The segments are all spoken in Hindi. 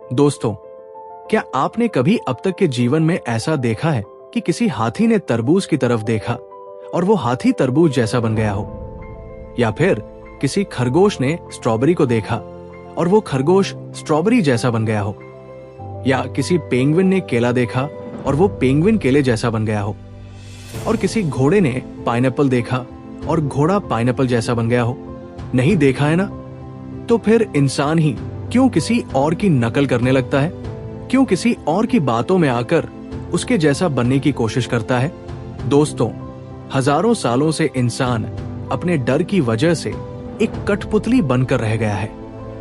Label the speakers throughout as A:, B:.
A: दोस्तों, क्या आपने कभी अब तक के जीवन में ऐसा देखा है कि किसी हाथी ने तरबूज की तरफ देखा और वो हाथी तरबूज जैसा बन गया हो, या फिर किसी खरगोश ने स्ट्रॉबेरी को देखा और वो खरगोश स्ट्रॉबेरी जैसा बन गया हो, या किसी पेंगुइन ने केला देखा और वो पेंगुइन केले जैसा बन गया हो, और किसी घोड़े ने पाइनएप्पल देखा और घोड़ा पाइनएप्पल जैसा बन गया हो? नहीं देखा है ना? तो फिर इंसान ही क्यों किसी और की नकल करने लगता है? क्यों किसी और की बातों में आकर उसके जैसा बनने की कोशिश करता है? दोस्तों, हजारों सालों से इंसान अपने डर की वजह से एक कठपुतली बनकर रह गया है।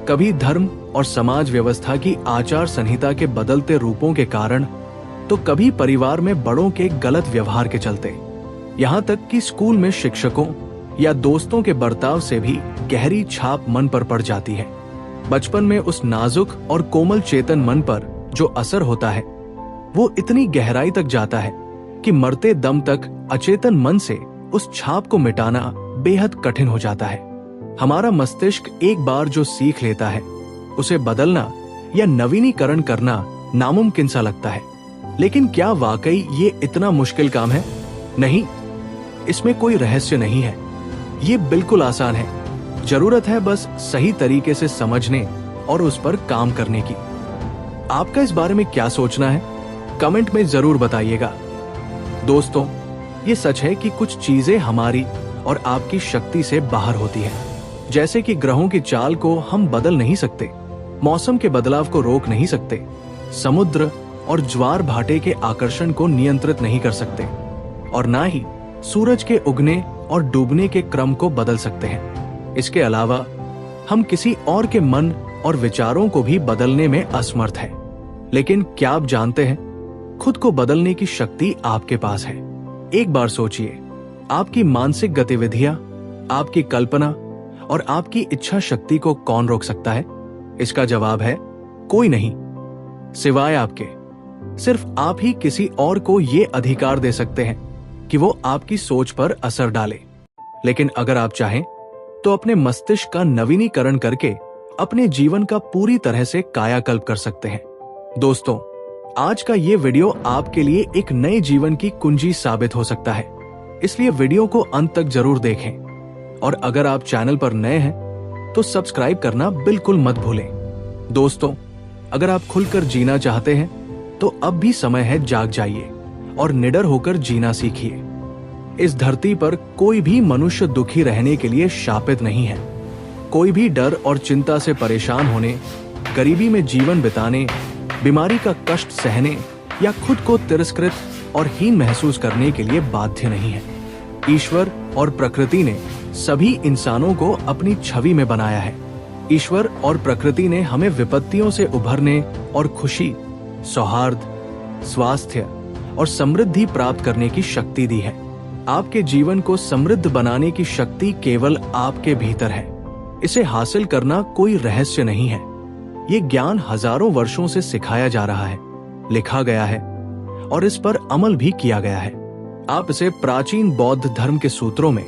A: कभी धर्म और समाज व्यवस्था की आचार संहिता के बदलते रूपों के कारण, तो कभी परिवार में बड़ों के गलत व्यवहार के चलते, यहाँ तक कि स्कूल में शिक्षकों या दोस्तों के बर्ताव से भी गहरी छाप मन पर पड़ जाती है। बचपन में उस नाजुक और कोमल चेतन मन पर जो असर होता है, वो इतनी गहराई तक जाता है कि मरते दम तक अचेतन मन से उस छाप को मिटाना बेहद कठिन हो जाता है। हमारा मस्तिष्क एक बार जो सीख लेता है, उसे बदलना या नवीनीकरण करना नामुमकिन सा लगता है। लेकिन क्या वाकई ये इतना मुश्किल काम है? नहीं, इसमें कोई रहस्य नहीं है। ये बिल्कुल आसान है। जरूरत है बस सही तरीके से समझने और उस पर काम करने की। आपका इस बारे में क्या सोचना है? कमेंट में जरूर बताइएगा। दोस्तों, ये सच है कि कुछ चीजें हमारी और आपकी शक्ति से बाहर होती है। जैसे कि ग्रहों की चाल को हम बदल नहीं सकते, मौसम के बदलाव को रोक नहीं सकते, समुद्र और ज्वार भाटे के आकर्षण को नियंत्रित नहीं कर सकते, और ना ही सूरज के उगने और डूबने के क्रम को बदल सकते हैं। इसके अलावा हम किसी और के मन और विचारों को भी बदलने में असमर्थ हैं। लेकिन क्या आप जानते हैं, खुद को बदलने की शक्ति आपके पास है। एक बार सोचिए, आपकी मानसिक गतिविधियां, आपकी कल्पना और आपकी इच्छा शक्ति को कौन रोक सकता है? इसका जवाब है कोई नहीं, सिवाय आपके। सिर्फ आप ही किसी और को यह अधिकार दे सकते हैं कि वो आपकी सोच पर असर डाले। लेकिन अगर आप चाहें तो अपने मस्तिष्क का नवीनीकरण करके अपने जीवन का पूरी तरह से कायाकल्प कर सकते हैं। दोस्तों, आज का ये वीडियो आपके लिए एक नए जीवन की कुंजी साबित हो सकता है, इसलिए वीडियो को अंत तक जरूर देखें। और अगर आप चैनल पर नए हैं तो सब्सक्राइब करना बिल्कुल मत भूलें। दोस्तों, अगर आप खुलकर जीना चाहते हैं तो अब भी समय है, जाग जाइए और निडर होकर जीना सीखिए। इस धरती पर कोई भी मनुष्य दुखी रहने के लिए शापित नहीं है। कोई भी डर और चिंता से परेशान होने, गरीबी में जीवन बिताने, बीमारी का कष्ट सहने या खुद को तिरस्कृत और हीन महसूस करने के लिए बाध्य नहीं है। ईश्वर और प्रकृति ने सभी इंसानों को अपनी छवि में बनाया है। ईश्वर और प्रकृति ने हमें विपत्तियों से उभरने और खुशी, सौहार्द, स्वास्थ्य और समृद्धि प्राप्त करने की शक्ति दी है। आपके जीवन को समृद्ध बनाने की शक्ति केवल आपके भीतर है। इसे हासिल करना कोई रहस्य नहीं है। ये ज्ञान हजारों वर्षों से सिखाया जा रहा है, लिखा गया है और इस पर अमल भी किया गया है। आप इसे प्राचीन बौद्ध धर्म के सूत्रों में,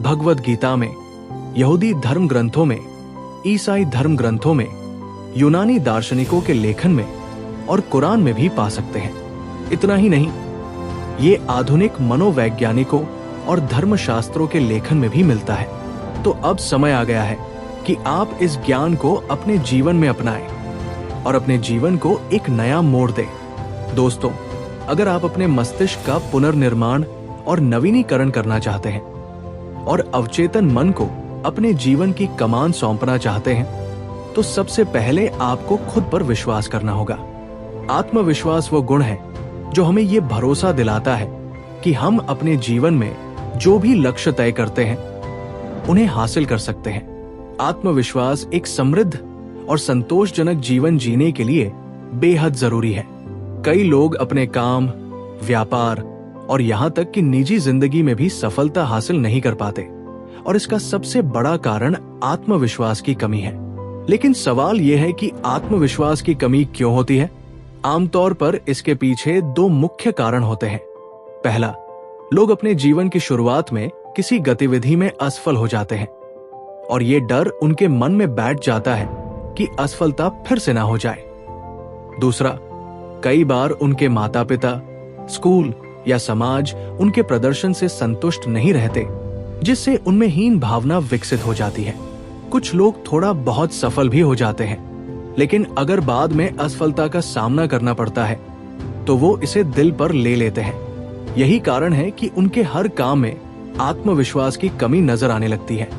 A: भगवद गीता में, यहूदी धर्म ग्रंथों में, ईसाई धर्म ग्रंथों में, यूनानी दार्शनिकों के लेखन में और कुरान में भी पा सकते हैं। इतना ही नहीं, ये आधुनिक मनोवैज्ञानिकों और धर्मशास्त्रों के लेखन में भी मिलता है। तो अब समय आ गया है कि आप इस ज्ञान को अपने जीवन में अपनाएं और अपने जीवन को एक नया मोड़ दें। दोस्तों, अगर आप अपने मस्तिष्क का पुनर्निर्माण और नवीनीकरण करना चाहते हैं और अवचेतन मन को अपने जीवन की कमान सौंपना चाहते हैं, तो सबसे पहले आपको खुद पर विश्वास करना होगा। आत्मविश्वास वो गुण है जो हमें ये भरोसा दिलाता है कि हम अपने जीवन में जो भी लक्ष्य तय करते हैं उन्हें हासिल कर सकते हैं। आत्मविश्वास एक समृद्ध और संतोषजनक जीवन जीने के लिए बेहद जरूरी है। कई लोग अपने काम, व्यापार और यहाँ तक कि निजी जिंदगी में भी सफलता हासिल नहीं कर पाते, और इसका सबसे बड़ा कारण आत्मविश्वास की कमी है। लेकिन सवाल यह है कि आत्मविश्वास की कमी क्यों होती है? आमतौर पर इसके पीछे दो मुख्य कारण होते हैं। पहला, लोग अपने जीवन की शुरुआत में किसी गतिविधि में असफल हो जाते हैं और ये डर उनके मन में बैठ जाता है कि असफलता फिर से ना हो जाए। दूसरा, कई बार उनके माता पिता, स्कूल या समाज उनके प्रदर्शन से संतुष्ट नहीं रहते, जिससे उनमें हीन भावना विकसित हो जाती है। कुछ लोग थोड़ा बहुत सफल भी हो जाते हैं, लेकिन अगर बाद में असफलता का सामना करना पड़ता है तो वो इसे दिल पर ले लेते हैं। यही कारण है कि उनके हर काम में आत्मविश्वास की कमी नजर आने लगती है।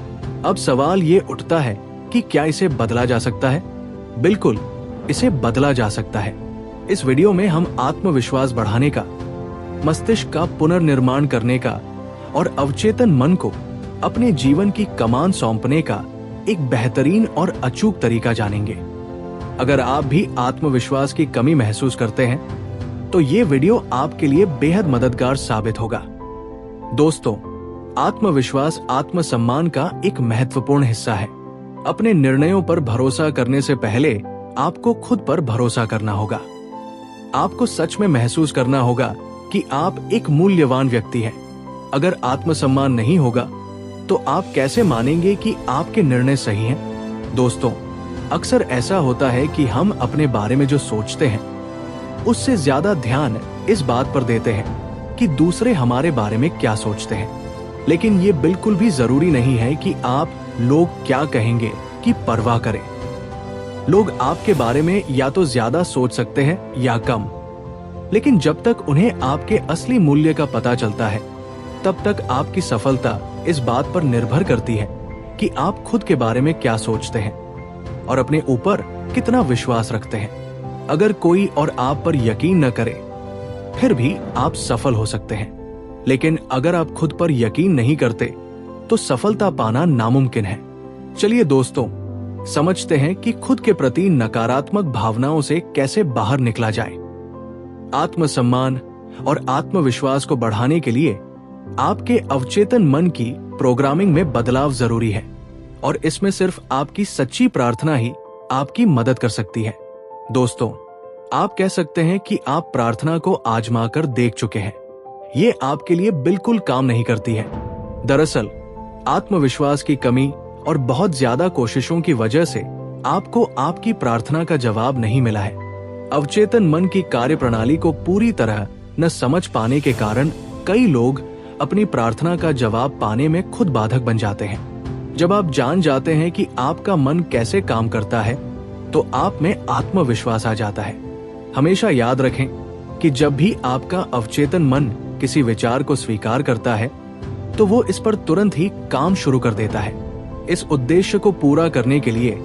A: अब सवाल ये उठता है कि क्या इसे बदला जा सकता है? बिल्कुल, इसे बदला जा सकता है। इस वीडियो में हम आत्मविश्वास बढ़ाने का, मस्तिष्क का पुनर्निर्माण करने का और अवचेतन मन को अपने जीवन की कमान सौंपने का एक बेहतरीन और अचूक तरीका जानेंगे। अगर आप भी आत्मविश्वास की कमी महसूस करते हैं तो ये वीडियो आपके लिए बेहद मददगार साबित होगा। दोस्तों, आत्मविश्वास आत्मसम्मान का एक महत्वपूर्ण हिस्सा है। अपने निर्णयों पर भरोसा करने से पहले आपको खुद पर भरोसा करना होगा। आपको सच में महसूस करना होगा कि आप एक मूल्यवान व्यक्ति हैं। अगर आत्मसम्मान नहीं होगा तो आप कैसे मानेंगे कि आपके निर्णय सही हैं? दोस्तों, अक्सर ऐसा होता है कि हम अपने बारे में जो सोचते हैं उससे ज्यादा ध्यान इस बात पर देते हैं कि दूसरे हमारे बारे में क्या सोचते हैं। लेकिन ये बिल्कुल भी जरूरी नहीं है कि आप लोग क्या कहेंगे की परवाह करें। लोग आपके बारे में या तो ज्यादा सोच सकते हैं या कम, लेकिन जब तक उन्हें आपके असली मूल्य का पता चलता है तब तक आपकी सफलता इस बात पर निर्भर करती है कि आप खुद के बारे में क्या सोचते हैं और अपने ऊपर कितना विश्वास रखते हैं। अगर कोई और आप पर यकीन न करे फिर भी आप सफल हो सकते हैं, लेकिन अगर आप खुद पर यकीन नहीं करते तो सफलता पाना नामुमकिन है। चलिए दोस्तों, समझते हैं कि खुद के प्रति नकारात्मक भावनाओं से कैसे बाहर निकला जाए। आत्मसम्मान और आत्मविश्वास को बढ़ाने के लिए आपके अवचेतन मन की प्रोग्रामिंग में बदलाव जरूरी है और इसमें सिर्फ आपकी सच्ची प्रार्थना ही आपकी मदद कर सकती है। दोस्तों, आप कह सकते हैं कि आप प्रार्थना को आजमा कर देख चुके हैं। ये आपके लिए बिल्कुल काम नहीं करती है। दरअसल आत्मविश्वास की कमी और बहुत ज्यादा कोशिशों की वजह से आपको आपकी प्रार्थना का जवाब नहीं मिला है। अवचेतन मन की कार्यप्रणाली को पूरी तरह न समझ पाने के कारण कई लोग अपनी प्रार्थना का जवाब पाने में खुद बाधक बन जाते हैं। जब आप जान जाते हैं कि आपका मन कैसे काम करता है तो आप में आत्मविश्वास आ जाता है। हमेशा याद रखें कि जब भी आपका अवचेतन मन किसी विचार को स्वीकार करता है तो वो इस पर तुरंत ही काम शुरू कर देता है। इस उद्देश्य को पूरा करने के लिए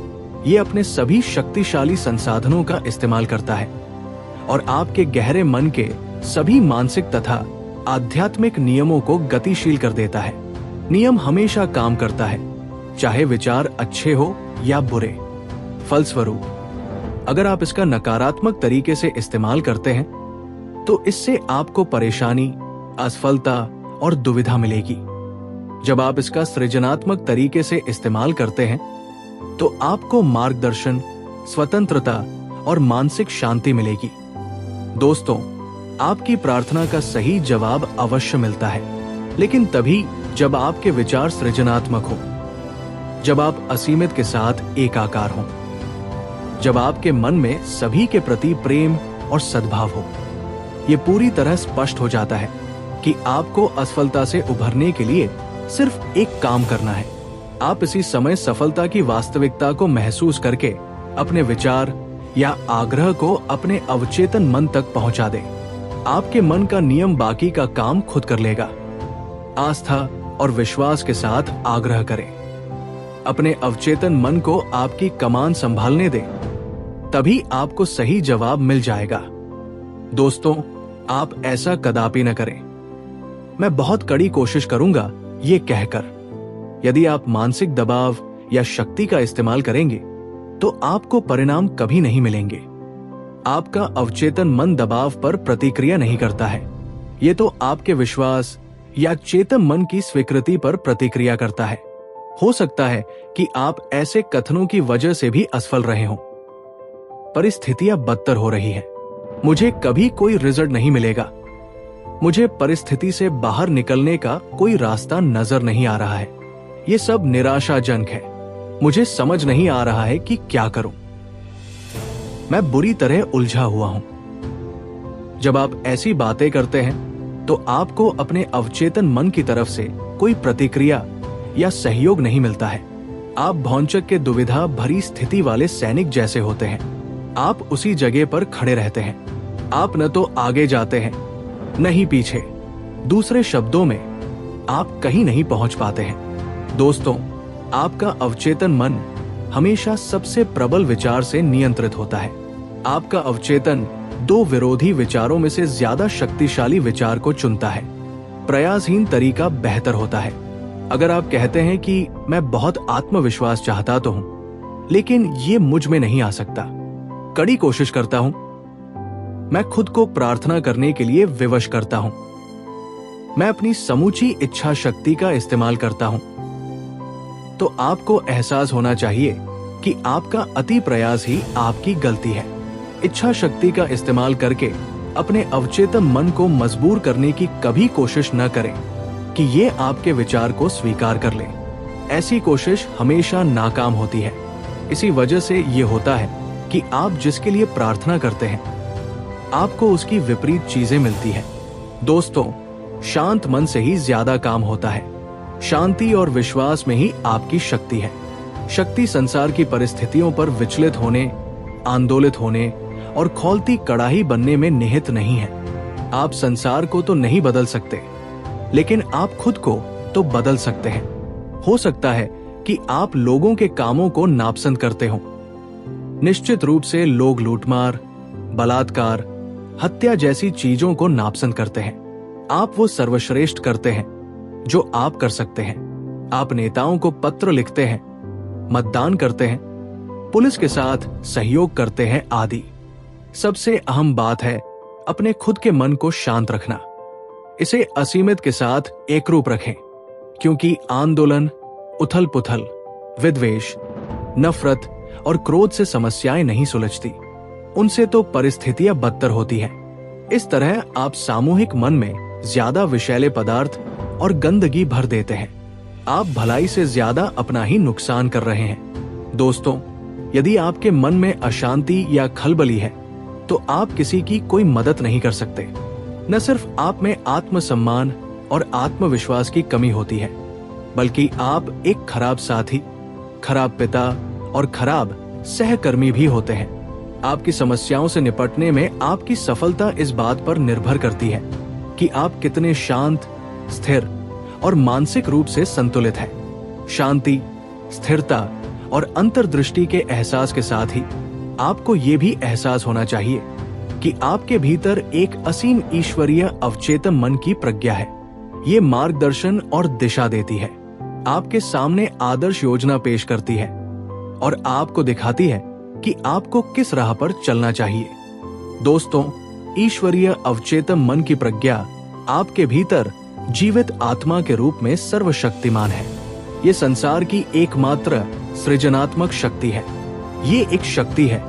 A: ये अपने सभी शक्तिशाली संसाधनों का इस्तेमाल करता है और आपके गहरे मन के सभी मानसिक तथा आध्यात्मिक नियमों को गतिशील कर देता है। नियम हमेशा काम करता है, चाहे विचार अच्छे हो या बुरे। फलस्वरूप, अगर आप इसका नकारात्मक तरीके से इस्तेमाल करते हैं तो इससे आपको परेशानी, असफलता और दुविधा मिलेगी। जब आप इसका सृजनात्मक तरीके से इस्तेमाल करते हैं तो आपको मार्गदर्शन, स्वतंत्रता और मानसिक शांति मिलेगी। दोस्तों, आपकी प्रार्थना का सही जवाब अवश्य मिलता है, लेकिन तभी जब आपके विचार सृजनात्मक हो, जब आप असीमित के साथ एकाकार हों, जब आपके मन में सभी के प्रति प्रेम और सद्भाव हो। ये पूरी तरह स्पष्ट हो जाता है कि आपको असफलता से उभरने के लिए सिर्फ एक काम करना है। आप इसी समय सफलता की वास्तविकता को महसूस करके अपने विचार या आग्रह को अपने अवचेतन मन तक पहुंचा दें। आपके मन का नियम बाकी का काम खुद कर लेगा। आस्था और विश्वास के साथ आग्रह करें। अपने अवचेतन मन को आपकी कमान संभालने दें, तभी आपको सही जवाब मिल जाएगा। दोस्तों, आप ऐसा कदापि न करें। मैं बहुत कड़ी कोशिश करूंगा ये कहकर। यदि आप मानसिक दबाव या शक्ति का इस्तेमाल करेंगे तो आपको परिणाम कभी नहीं मिलेंगे। आपका अवचेतन मन दबाव पर प्रतिक्रिया नहीं करता है, ये तो आपके विश्वास या चेतन मन की स्वीकृति पर प्रतिक्रिया करता है। हो सकता है कि आप ऐसे कथनों की वजह से भी असफल रहे हों। परिस्थितियां बदतर हो रही हैं, मुझे कभी कोई रिजल्ट नहीं मिलेगा, मुझे परिस्थिति से बाहर निकलने का कोई रास्ता नजर नहीं आ रहा है, ये सब निराशाजनक है, मुझे समझ नहीं आ रहा है कि क्या करूं। मैं बुरी तरह उलझा हुआ हूं। जब आप ऐसी बातें करते हैं तो आपको अपने अवचेतन मन की तरफ से कोई प्रतिक्रिया या सहयोग नहीं मिलता है। आप भौंचक के दुविधा भरी स्थिति वाले सैनिक जैसे होते हैं। आप उसी जगह पर खड़े रहते हैं। आप न तो आगे जाते हैं न ही पीछे। दूसरे शब्दों में आप कहीं नहीं पहुंच पाते हैं। दोस्तों, आपका अवचेतन मन हमेशा सबसे प्रबल विचार से नियंत्रित होता है। आपका अवचेतन दो विरोधी विचारों में से ज्यादा शक्तिशाली विचार को चुनता है। प्रयासहीन तरीका बेहतर होता है। अगर आप कहते हैं कि मैं बहुत आत्मविश्वास चाहता तो हूं, लेकिन ये मुझ में नहीं आ सकता, कड़ी कोशिश करता हूं, मैं खुद को प्रार्थना करने के लिए विवश करता हूं, मैं अपनी समूची इच्छा शक्ति का इस्तेमाल करता हूं, तो आपको एहसास होना चाहिए कि आपका अति प्रयास ही आपकी गलती है। इच्छा शक्ति का इस्तेमाल करके अपने अवचेतन मन को मजबूर करने की कभी कोशिश न करें कि ये आपके विचार को स्वीकार कर ले। ऐसी कोशिश हमेशा नाकाम होती है। इसी वजह से ये होता है कि आप जिसके लिए प्रार्थना करते हैं, आपको उसकी विपरीत चीजें मिलती हैं। दोस्तों, शांत मन से ही ज्यादा काम होता है। शांति और विश्वास में ही आपकी शक्ति है। शक्ति संसार की परिस्थितियों पर विचलित होने, आंदोलित होने और खौलती कड़ाही बनने में निहित नहीं है। आप संसार को तो नहीं बदल सकते, लेकिन आप खुद को तो बदल सकते हैं। हो सकता है कि आप लोगों के कामों को नापसंद करते हो। निश्चित रूप से लोग लूटमार, बलात्कार, हत्या जैसी चीजों को नापसंद करते हैं। आप वो सर्वश्रेष्ठ करते हैं जो आप कर सकते हैं। आप नेताओं को पत्र लिखते हैं, मतदान करते हैं, पुलिस के साथ सहयोग करते हैं आदि। सबसे अहम बात है अपने खुद के मन को शांत रखना। इसे असीमित के साथ एकरूप रखें, क्योंकि आंदोलन, उथल पुथल, विद्वेष, नफरत और क्रोध से समस्याएं नहीं सुलझती। उनसे तो परिस्थितियां बदतर होती हैं। इस तरह आप सामूहिक मन में ज्यादा विषैले पदार्थ और गंदगी भर देते हैं। आप भलाई से ज्यादा अपना ही नुकसान कर रहे हैं। दोस्तों, यदि आपके मन में अशांति या खलबली है तो आप किसी की कोई मदद नहीं कर सकते। न सिर्फ आप में आत्मसम्मान और आत्मविश्वास की कमी होती है, बल्कि आप एक खराब साथी, खराब पिता और खराब सहकर्मी भी होते हैं। आपकी समस्याओं से निपटने में आपकी सफलता इस बात पर निर्भर करती है कि आप कितने शांत, स्थिर और मानसिक रूप से संतुलित हैं। शांति, स्थिरता और अंतर्दृष्टि के एहसास के साथ ही आपको ये भी एहसास होना चाहिए कि आपके भीतर एक असीम ईश्वरीय अवचेतन मन की प्रज्ञा है। ये मार्गदर्शन और दिशा देती है, आपके सामने आदर्श योजना पेश करती है और आपको दिखाती है कि आपको किस राह पर चलना चाहिए। दोस्तों, ईश्वरीय अवचेतन मन की प्रज्ञा आपके भीतर जीवित आत्मा के रूप में सर्वशक्तिमान है। ये संसार की एकमात्र सृजनात्मक शक्ति है। ये एक शक्ति है,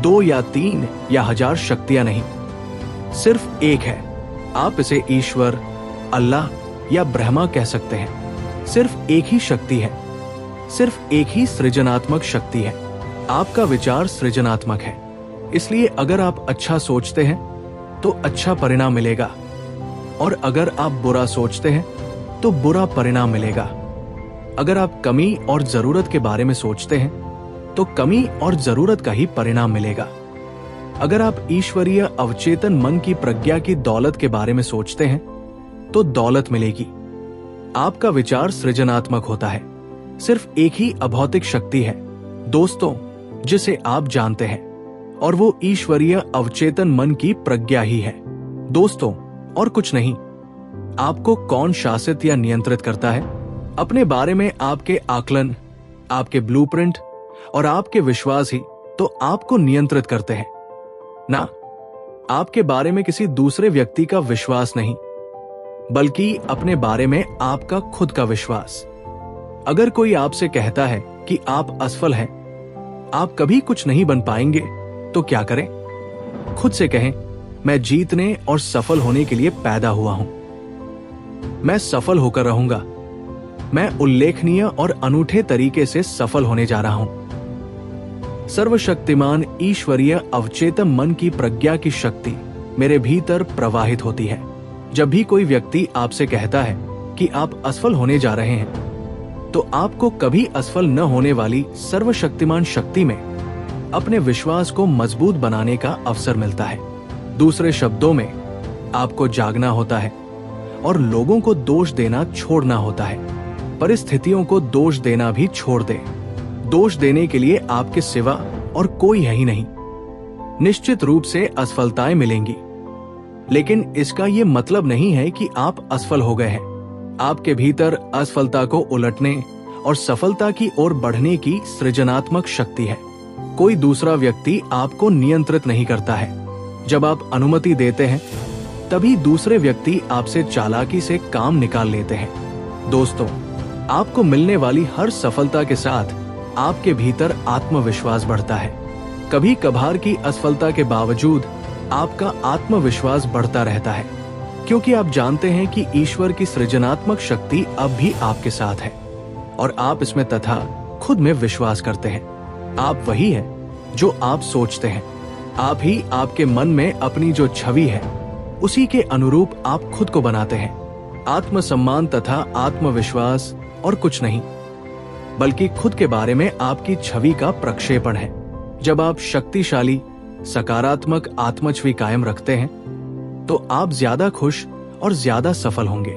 A: 2 या 3 या 1000 शक्तियां नहीं, सिर्फ एक है। आप इसे ईश्वर, अल्लाह या ब्रह्मा कह सकते हैं। सिर्फ एक ही शक्ति है, सिर्फ एक ही सृजनात्मक शक्ति है। आपका विचार सृजनात्मक है, इसलिए अगर आप अच्छा सोचते हैं तो अच्छा परिणाम मिलेगा, और अगर आप बुरा सोचते हैं तो बुरा परिणाम मिलेगा। अगर आप कमी और जरूरत के बारे में सोचते हैं तो कमी और जरूरत का ही परिणाम मिलेगा। अगर आप ईश्वरीय अवचेतन मन की प्रज्ञा की दौलत के बारे में सोचते हैं तो दौलत मिलेगी। आपका विचार सृजनात्मक होता है। सिर्फ एक ही अभौतिक शक्ति है दोस्तों, जिसे आप जानते हैं, और वो ईश्वरीय अवचेतन मन की प्रज्ञा ही है दोस्तों, और कुछ नहीं। आपको कौन शासित या नियंत्रित करता है? अपने बारे में आपके आकलन, आपके ब्लूप्रिंट और आपके विश्वास ही तो आपको नियंत्रित करते हैं ना, आपके बारे में किसी दूसरे व्यक्ति का विश्वास नहीं, बल्कि अपने बारे में आपका खुद का विश्वास। अगर कोई आपसे कहता है कि आप असफल हैं, आप कभी कुछ नहीं बन पाएंगे, तो क्या करें? खुद से कहें, मैं जीतने और सफल होने के लिए पैदा हुआ हूं। मैं सफल होकर रहूंगा। मैं उल्लेखनीय और अनूठे तरीके से सफल होने जा रहा हूं। सर्वशक्तिमान ईश्वरीय अवचेतन मन की प्रज्ञा की शक्ति मेरे भीतर प्रवाहित होती है। जब भी कोई व्यक्ति आपसे कहता है कि आप असफल होने जा रहे हैं, तो आपको कभी असफल न होने वाली सर्वशक्तिमान शक्ति में अपने विश्वास को मजबूत बनाने का अवसर मिलता है। दूसरे शब्दों में, आपको जागना होता है और लोगों को दोष देना छोड़ना होता है। परिस्थितियों को दोष देना भी छोड़ दें। दोष देने के लिए आपके सिवा और कोई है ही नहीं। निश्चित रूप से असफलताएं मिलेंगी, लेकिन इसका यह मतलब नहीं है कि आप असफल हो गए हैं। आपके भीतर असफलता को उलटने और सफलता की ओर बढ़ने की सृजनात्मक शक्ति है। कोई दूसरा व्यक्ति आपको नियंत्रित नहीं करता है। जब आप अनुमति देते हैं, तभी दूसरे व्यक्ति आपसे चालाकी से काम निकाल लेते हैं। दोस्तों, आपको मिलने वाली हर सफलता के साथ आपके भीतर आत्मविश्वास बढ़ता है। कभी कभार की असफलता के बावजूद आपका आत्मविश्वास बढ़ता रहता है, क्योंकि आप जानते हैं कि ईश्वर की सृजनात्मक शक्ति अब भी आपके साथ है और आप इसमें तथा खुद में विश्वास करते हैं। आप वही हैं जो आप सोचते हैं। आप ही आपके मन में अपनी जो छवि है, उसी के अनुरूप आप खुद को बनाते हैं। आत्मसम्मान तथा आत्मविश्वास और कुछ नहीं, बल्कि खुद के बारे में आपकी छवि का प्रक्षेपण है। जब आप शक्तिशाली सकारात्मक आत्मछवि कायम रखते हैं, तो आप ज्यादा खुश और ज्यादा सफल होंगे।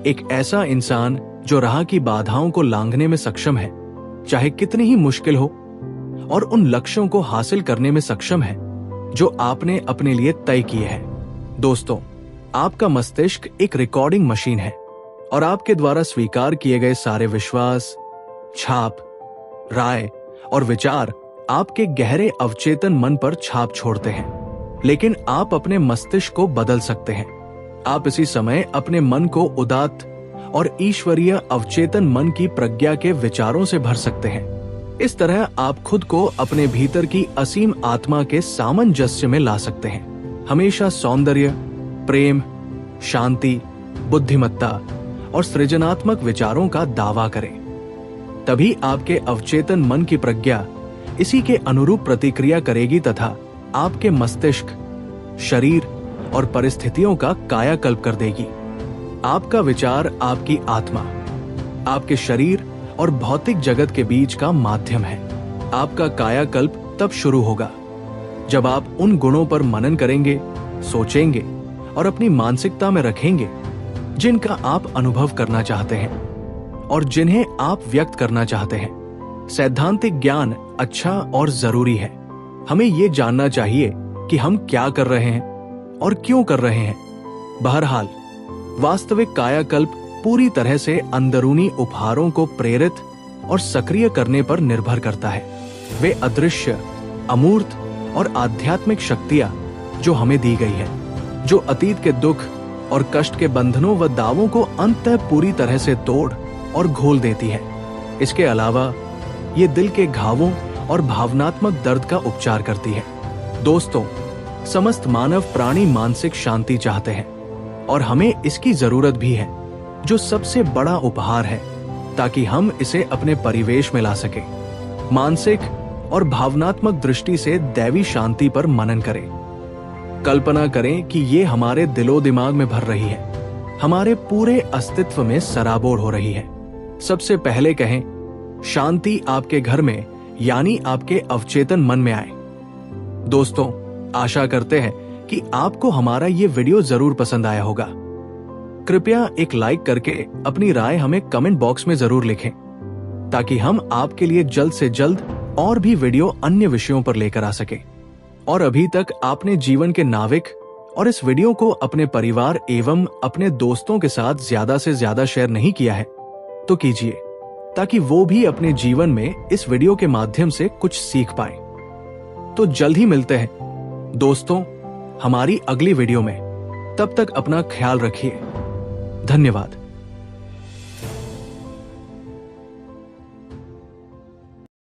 A: एक ऐसा इंसान जो राह की बाधाओं को लांघने में सक्षम है, चाहे कितनी ही मुश्किल हो, और उन लक्ष्यों को हासिल करने में सक्षम है जो आपने अपने लिए तय किए हैं। दोस्तों, आपका मस्तिष्क एक रिकॉर्डिंग मशीन है और आपके द्वारा स्वीकार किए गए सारे विश्वास, छाप, राय और विचार आपके गहरे अवचेतन मन पर छाप छोड़ते हैं। लेकिन आप अपने मस्तिष्क को बदल सकते हैं। आप इसी समय अपने मन को उदात्त और ईश्वरीय अवचेतन मन की प्रज्ञा के विचारों से भर सकते हैं। इस तरह आप खुद को अपने भीतर की असीम आत्मा के सामंजस्य में ला सकते हैं। हमेशा सौंदर्य, प्रेम, शांति, बुद्धिमत्ता और सृजनात्मक विचारों का दावा करें। तभी आपके अवचेतन मन की प्रज्ञा इसी के अनुरूप प्रतिक्रिया करेगी तथा आपके मस्तिष्क, शरीर और परिस्थितियों का कायाकल्प कर देगी। आपका विचार आपकी आत्मा, आपके शरीर और भौतिक जगत के बीच का माध्यम है। आपका कायाकल्प तब शुरू होगा जब आप उन गुणों पर मनन करेंगे, सोचेंगे और अपनी मानसिकता में रखेंगे जिनका आप अनुभव करना चाहते हैं और जिन्हें आप व्यक्त करना चाहते हैं। सैद्धांतिक ज्ञान अच्छा और जरूरी है। हमें ये जानना चाहिए कि हम क्या कर रहे हैं और क्यों कर रहे हैं। बहरहाल, वास्तविक कायाकल्प पूरी तरह से अंदरूनी उपहारों को प्रेरित और सक्रिय करने पर निर्भर करता है। वे अदृश्य, अमूर्त और आध्यात्मिक शक्तियां जो हमें दी गई है, जो अतीत के दुख और कष्ट के बंधनों व दावों को अंततः पूरी तरह से तोड़ और घोल देती है। इसके अलावा ये दिल के घावों और भावनात्मक दर्द का उपचार करती है। दोस्तों, समस्त मानव प्राणी मानसिक शांति चाहते हैं और हमें इसकी जरूरत भी है, जो सबसे बड़ा उपहार है, ताकि हम इसे अपने परिवेश में ला सके। मानसिक और भावनात्मक दृष्टि से दैवी शांति पर मनन करें। कल्पना करें कि ये हमारे दिलो दिमाग में भर रही है, हमारे पूरे अस्तित्व में सराबोर हो रही है। सबसे पहले कहें, शांति आपके घर में यानी आपके अवचेतन मन में आए। दोस्तों, आशा करते हैं कि आपको हमारा ये वीडियो जरूर पसंद आया होगा। कृपया एक लाइक करके अपनी राय हमें कमेंट बॉक्स में जरूर लिखें, ताकि हम आपके लिए जल्द से जल्द और भी वीडियो अन्य विषयों पर लेकर आ सके। और अभी तक आपने जीवन के नाविक और इस वीडियो को अपने परिवार एवं अपने दोस्तों के साथ ज्यादा से ज्यादा शेयर नहीं किया है, तो कीजिए, ताकि वो भी अपने जीवन में इस वीडियो के माध्यम से कुछ सीख पाए। तो जल्द ही मिलते हैं दोस्तों हमारी अगली वीडियो में। तब तक अपना ख्याल रखिए। धन्यवाद।